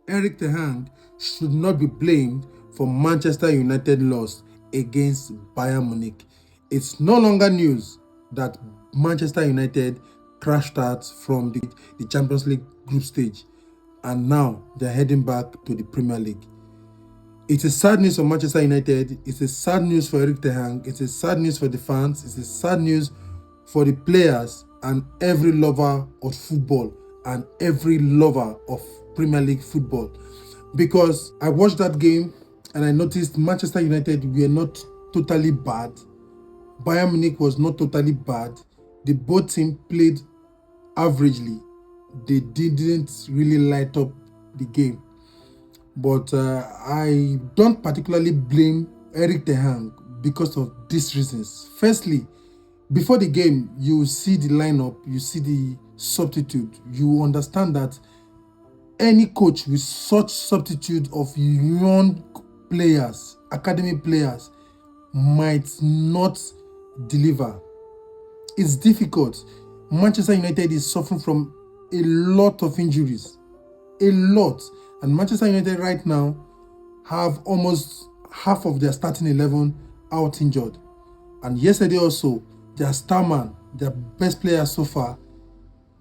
Erik ten Hag should not be blamed for Manchester United loss against Bayern Munich. It's no longer news that Manchester United crashed out from the Champions League group stage, and now they're heading back to the Premier League. It's a sad news for Manchester United. It's a sad news for Erik ten Hag. It's a sad news for the fans. It's a sad news for the players and every lover of football and every lover of Premier League football. Because I watched that game and I noticed Manchester United were not totally bad. Bayern Munich was not totally bad. The both teams played averagely. They didn't really light up the game. But I don't particularly blame Erik ten Hag because of these reasons. Firstly, before the game, you see the lineup, you see the substitute, you understand that any coach with such substitute of young players, academy players, might not deliver. It's difficult. Manchester United is suffering from a lot of injuries. A lot. And Manchester United right now have almost half of their starting 11 out injured. And yesterday also, their star man, their best player so far,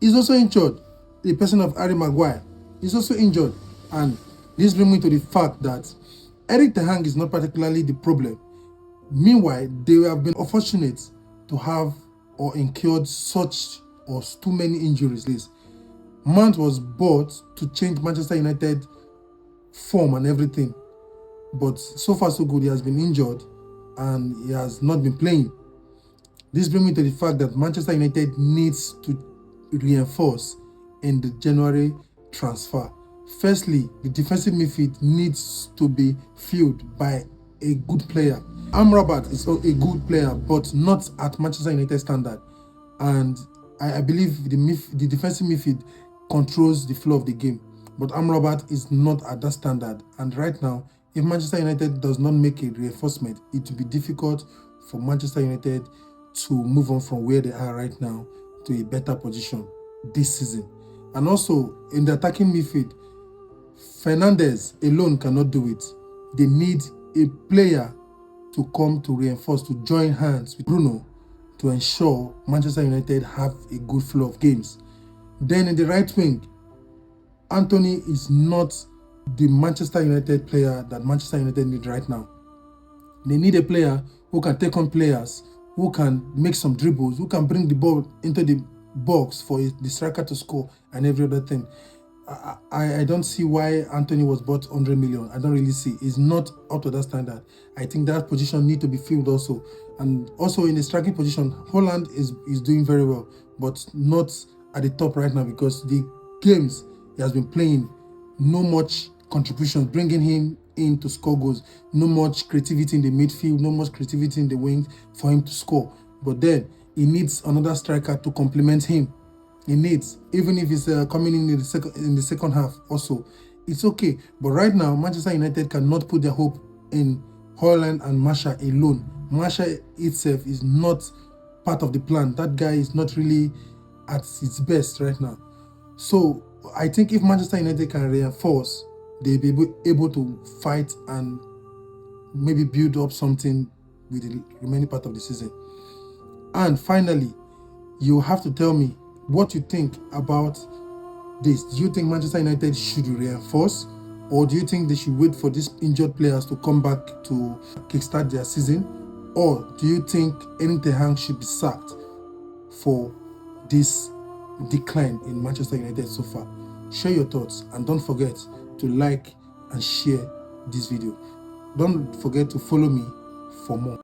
is also injured. The person of Harry Maguire is also injured. And this brings me to the fact that Erik ten Hag is not particularly the problem. Meanwhile, they have been unfortunate to have or incurred such or too many injuries. Mount was bought to change Manchester United form and everything, but so far so good. He has been injured and he has not been playing. This brings me to the fact that Manchester United needs to reinforce in the January transfer. Firstly, the defensive midfield needs to be filled by a good player. Amrabat is a good player, but not at Manchester United standard. And I believe the defensive midfield controls the flow of the game. But Amrabat is not at that standard. And right now, if Manchester United does not make a reinforcement, it will be difficult for Manchester United to move on from where they are right now to a better position this season. And also, in the attacking midfield, Fernandes alone cannot do it. They need a player to come to reinforce, to join hands with Bruno to ensure Manchester United have a good flow of games. Then in the right wing, Antony is not the Manchester United player that Manchester United need right now. They need a player who can take on players, who can make some dribbles, who can bring the ball into the box for the striker to score and every other thing. I don't see why Antony was bought 100 million. I don't really see. He's not up to that standard. I think that position need to be filled also. And also in the striking position, Holland is doing very well, but not at the top right now because the games he has been playing, no much contribution, bringing him in to score goals, no much creativity in the midfield, no much creativity in the wings for him to score. But then he needs another striker to complement him. He needs, even if he's coming in the second half also, it's okay. But right now, Manchester United cannot put their hope in Holland and Martial alone. Martial itself is not part of the plan. That guy is not really at its best right now. So I think if Manchester United can reinforce, they'll be able to fight and maybe build up something with the remaining part of the season. And finally, you have to tell me what you think about this. Do you think Manchester United should reinforce, or do you think they should wait for these injured players to come back to kickstart their season, or do you think Erik ten Hag should be sacked for this decline in Manchester United so far? Share your thoughts and don't forget to like and share this video. Don't forget to follow me for more.